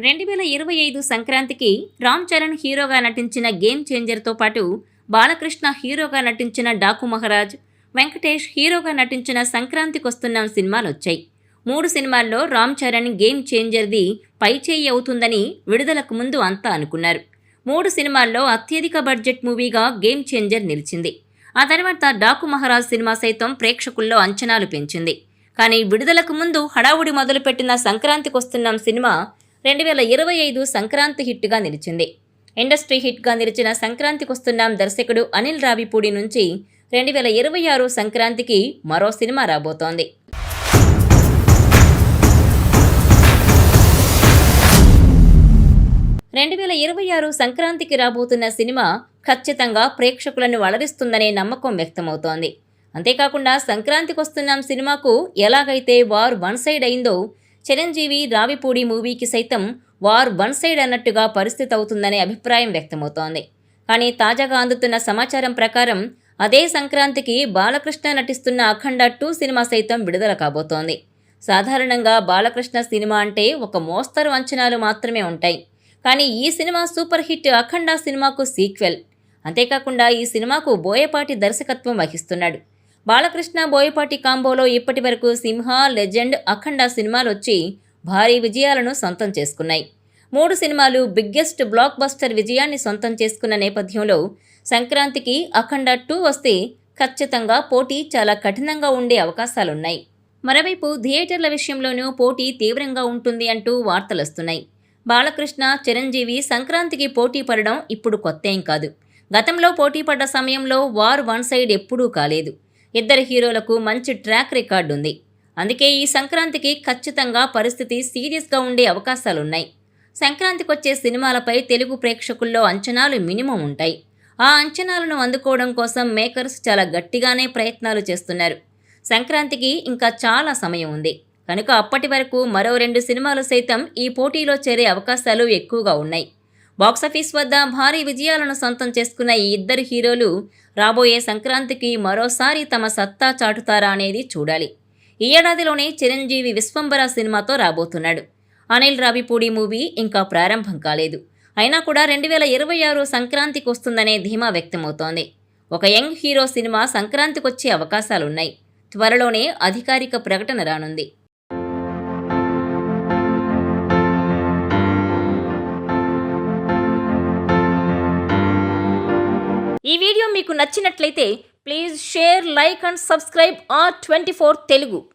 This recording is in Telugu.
2025 సంక్రాంతికి రామ్ చరణ్ హీరోగా నటించిన గేమ్ చేంజర్తో పాటు బాలకృష్ణ హీరోగా నటించిన డాకు మహారాజ్, వెంకటేష్ హీరోగా నటించిన సంక్రాంతికొస్తున్నాం సినిమాలు వచ్చాయి. 3 సినిమాల్లో రామ్ చరణ్ గేమ్ చేంజర్ది పైచేయి అవుతుందని విడుదలకు ముందు అంతా అనుకున్నారు. 3 సినిమాల్లో అత్యధిక బడ్జెట్ మూవీగా గేమ్ చేంజర్ నిలిచింది. ఆ తర్వాత డాకు మహారాజ్ సినిమా సైతం ప్రేక్షకుల్లో అంచనాలు పెంచింది. కానీ విడుదలకు ముందు హడావుడి మొదలుపెట్టిన సంక్రాంతికొస్తున్నాం సినిమా 2025 సంక్రాంతి హిట్గా నిలిచింది. ఇండస్ట్రీ హిట్గా నిలిచిన సంక్రాంతికొస్తున్నాం దర్శకుడు అనిల్ రావిపూడి నుంచి 2026 సంక్రాంతికి మరో సినిమా రాబోతోంది. సంక్రాంతికి రాబోతున్న సినిమా ఖచ్చితంగా ప్రేక్షకులను అలరిస్తుందనే నమ్మకం వ్యక్తమవుతోంది. అంతేకాకుండా సంక్రాంతికొస్తున్నాం సినిమాకు ఎలాగైతే వార్ వన్ సైడ్ అయిందో చిరంజీవి రావిపూడి మూవీకి సైతం వార్ వన్ సైడ్ అన్నట్టుగా పరిస్థితి అవుతుందనే అభిప్రాయం వ్యక్తమవుతోంది. కానీ తాజాగా అందుతున్న సమాచారం ప్రకారం అదే సంక్రాంతికి బాలకృష్ణ నటిస్తున్న అఖండ 2 సినిమా సైతం విడుదల కాబోతోంది. సాధారణంగా బాలకృష్ణ సినిమా అంటే ఒక మోస్తరు అంచనాలు మాత్రమే ఉంటాయి. కానీ ఈ సినిమా సూపర్ హిట్ అఖండ సినిమాకు సీక్వెల్. అంతేకాకుండా ఈ సినిమాకు బోయపాటి దర్శకత్వం వహిస్తున్నాడు. బాలకృష్ణ బోయపాటి కాంబోలో ఇప్పటి వరకు సింహ, లెజెండ్, అఖండ సినిమాలు వచ్చి భారీ విజయాలను సొంతం చేసుకున్నాయి. 3 సినిమాలు బిగ్గెస్ట్ బ్లాక్ బస్టర్ విజయాన్ని సొంతం చేసుకున్న నేపథ్యంలో సంక్రాంతికి అఖండ 2 వస్తే ఖచ్చితంగా పోటీ చాలా కఠినంగా ఉండే అవకాశాలున్నాయి. మరోవైపు థియేటర్ల విషయంలోనూ పోటీ తీవ్రంగా ఉంటుంది అంటూ వార్తలొస్తున్నాయి. బాలకృష్ణ, చిరంజీవి సంక్రాంతికి పోటీ పడడం ఇప్పుడు కొత్తేం కాదు. గతంలో పోటీ పడ్డ సమయంలో వార్ వన్ సైడ్ ఎప్పుడూ కాలేదు. ఇద్దరు హీరోలకు మంచి ట్రాక్ రికార్డు ఉంది. అందుకే ఈ సంక్రాంతికి ఖచ్చితంగా పరిస్థితి సీరియస్గా ఉండే అవకాశాలున్నాయి. సంక్రాంతికొచ్చే సినిమాలపై తెలుగు ప్రేక్షకుల్లో అంచనాలు మినిమం ఉంటాయి. ఆ అంచనాలను అందుకోవడం కోసం మేకర్స్ చాలా గట్టిగానే ప్రయత్నాలు చేస్తున్నారు. సంక్రాంతికి ఇంకా చాలా సమయం ఉంది కనుక అప్పటి వరకు మరో 2 సినిమాలు సైతం ఈ పోటీలో చేరే అవకాశాలు ఎక్కువగా ఉన్నాయి. బాక్సాఫీస్ వద్ద భారీ విజయాలను సొంతం చేసుకున్న ఈ ఇద్దరు హీరోలు రాబోయే సంక్రాంతికి మరోసారి తమ సత్తా చాటుతారా అనేది చూడాలి. ఈ ఏడాదిలోనే చిరంజీవి విశ్వంబర సినిమాతో రాబోతున్నాడు. అనిల్ రావిపూడి మూవీ ఇంకా ప్రారంభం కాలేదు. అయినా కూడా 2026 సంక్రాంతికి వస్తుందనే ధీమా వ్యక్తమవుతోంది. ఒక యంగ్ హీరో సినిమా సంక్రాంతికొచ్చే అవకాశాలున్నాయి. త్వరలోనే అధికారిక ప్రకటన రానుంది. ఈ వీడియో మీకు నచ్చినట్లయితే please share, like and subscribe R24 Telugu.